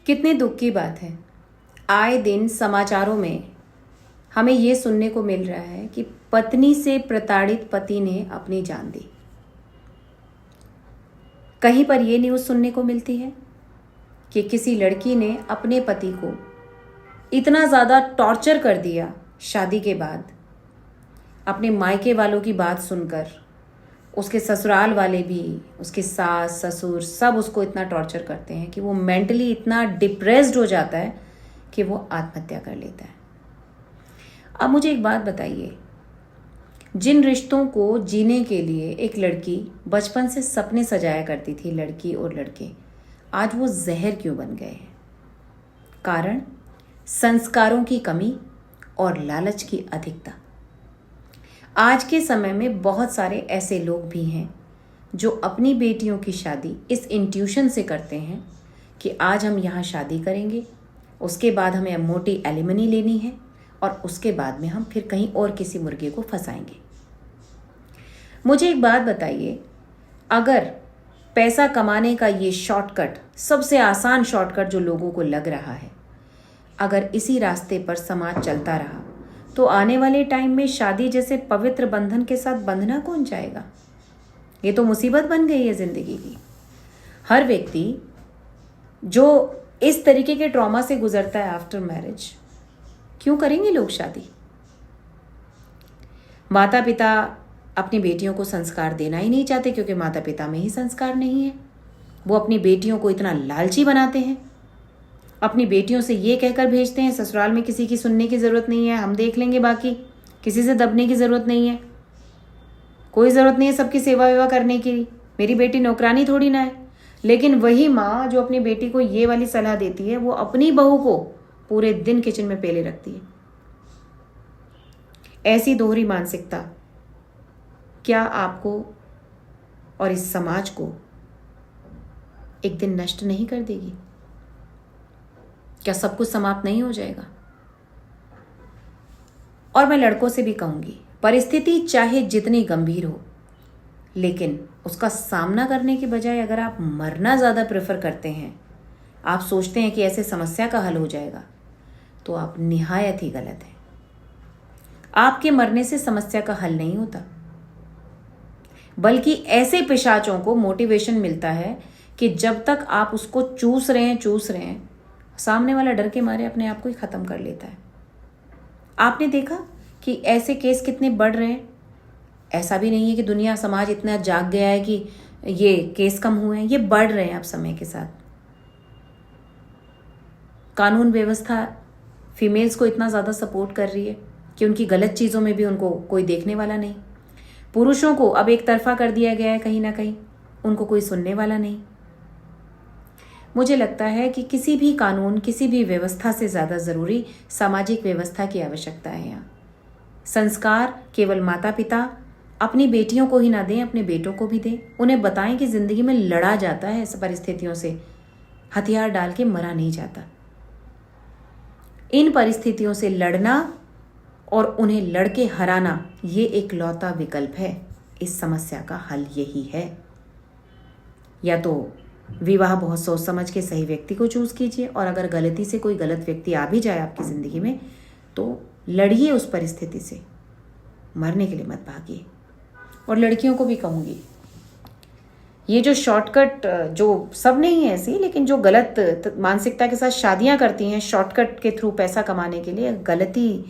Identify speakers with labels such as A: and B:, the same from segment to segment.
A: कितने दुख की बात है, आए दिन समाचारों में हमें ये सुनने को मिल रहा है कि पत्नी से प्रताड़ित पति ने अपनी जान दी। कहीं पर ये न्यूज़ सुनने को मिलती है कि किसी लड़की ने अपने पति को इतना ज़्यादा टॉर्चर कर दिया शादी के बाद, अपने मायके वालों की बात सुनकर, उसके ससुराल वाले भी, उसके सास ससुर सब उसको इतना टॉर्चर करते हैं कि वो मेंटली इतना डिप्रेस्ड हो जाता है कि वो आत्महत्या कर लेता है। अब मुझे एक बात बताइए, जिन रिश्तों को जीने के लिए एक लड़की बचपन से सपने सजाया करती थी, लड़की और लड़के, आज वो जहर क्यों बन गए हैं? कारण संस्कारों की कमी और लालच की अधिकता। आज के समय में बहुत सारे ऐसे लोग भी हैं जो अपनी बेटियों की शादी इस इंट्यूशन से करते हैं कि आज हम यहाँ शादी करेंगे, उसके बाद हमें मोटी एलिमनी लेनी है और उसके बाद में हम फिर कहीं और किसी मुर्गे को फंसाएंगे। मुझे एक बात बताइए, अगर पैसा कमाने का ये शॉर्टकट, सबसे आसान शॉर्टकट जो लोगों को लग रहा है, अगर इसी रास्ते पर समाज चलता रहा तो आने वाले टाइम में शादी जैसे पवित्र बंधन के साथ बंधना कौन चाहेगा? ये तो मुसीबत बन गई है जिंदगी की। हर व्यक्ति जो इस तरीके के ट्रॉमा से गुजरता है आफ्टर मैरिज, क्यों करेंगे लोग शादी? माता पिता अपनी बेटियों को संस्कार देना ही नहीं चाहते क्योंकि माता पिता में ही संस्कार नहीं है। वो अपनी बेटियों को इतना लालची बनाते हैं, अपनी बेटियों से ये कहकर भेजते हैं ससुराल में किसी की सुनने की ज़रूरत नहीं है, हम देख लेंगे, बाकी किसी से दबने की ज़रूरत नहीं है, कोई ज़रूरत नहीं है सबकी सेवा वेवा करने की, मेरी बेटी नौकरानी थोड़ी ना है। लेकिन वही माँ जो अपनी बेटी को ये वाली सलाह देती है, वो अपनी बहू को पूरे दिन किचन में पेले रखती है। ऐसी दोहरी मानसिकता क्या आपको और इस समाज को एक दिन नष्ट नहीं कर देगी? क्या सब कुछ समाप्त नहीं हो जाएगा? और मैं लड़कों से भी कहूंगी, परिस्थिति चाहे जितनी गंभीर हो, लेकिन उसका सामना करने के बजाय अगर आप मरना ज़्यादा प्रेफर करते हैं, आप सोचते हैं कि ऐसे समस्या का हल हो जाएगा, तो आप निहायत ही गलत हैं। आपके मरने से समस्या का हल नहीं होता, बल्कि ऐसे पिशाचों को मोटिवेशन मिलता है कि जब तक आप उसको चूस रहे हैं, सामने वाला डर के मारे अपने आप को ही ख़त्म कर लेता है। आपने देखा कि ऐसे केस कितने बढ़ रहे हैं। ऐसा भी नहीं है कि दुनिया समाज इतना जाग गया है कि ये केस कम हुए हैं, ये बढ़ रहे हैं अब समय के साथ। कानून व्यवस्था फीमेल्स को इतना ज़्यादा सपोर्ट कर रही है कि उनकी गलत चीज़ों में भी उनको कोई देखने वाला नहीं। पुरुषों को अब एक तरफा कर दिया गया है कहीं ना कहीं, उनको कोई सुनने वाला नहीं। मुझे लगता है कि किसी भी कानून, किसी भी व्यवस्था से ज़्यादा ज़रूरी सामाजिक व्यवस्था की आवश्यकता है। यहाँ संस्कार केवल माता पिता अपनी बेटियों को ही ना दें, अपने बेटों को भी दें। उन्हें बताएं कि ज़िंदगी में लड़ा जाता है, इस परिस्थितियों से हथियार डाल के मरा नहीं जाता। इन परिस्थितियों से लड़ना और उन्हें लड़के हराना, ये एक लौता विकल्प है। इस समस्या का हल यही है, या तो विवाह बहुत सोच समझ के सही व्यक्ति को चूज कीजिए, और अगर गलती से कोई गलत व्यक्ति आ भी जाए आपकी ज़िंदगी में तो लड़िए उस परिस्थिति से, मरने के लिए मत भागिए। और लड़कियों को भी कहूँगी, ये जो शॉर्टकट, जो सब नहीं है ऐसी, लेकिन जो गलत मानसिकता के साथ शादियाँ करती हैं शॉर्टकट के थ्रू पैसा कमाने के लिए, गलती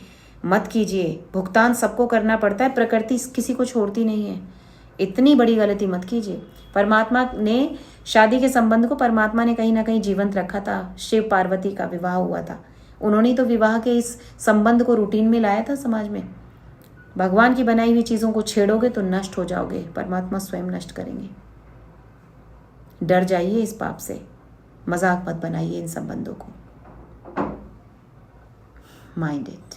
A: मत कीजिए। भुगतान सबको करना पड़ता है, प्रकृति किसी को छोड़ती नहीं है। इतनी बड़ी गलती मत कीजिए। परमात्मा ने शादी के संबंध को, परमात्मा ने कहीं ना कहीं जीवंत रखा था। शिव पार्वती का विवाह हुआ था, उन्होंने तो विवाह के इस संबंध को रूटीन में लाया था समाज में। भगवान की बनाई हुई चीज़ों को छेड़ोगे तो नष्ट हो जाओगे, परमात्मा स्वयं नष्ट करेंगे। डर जाइए इस पाप से, मजाक मत बनाइए इन संबंधों को। Mind it.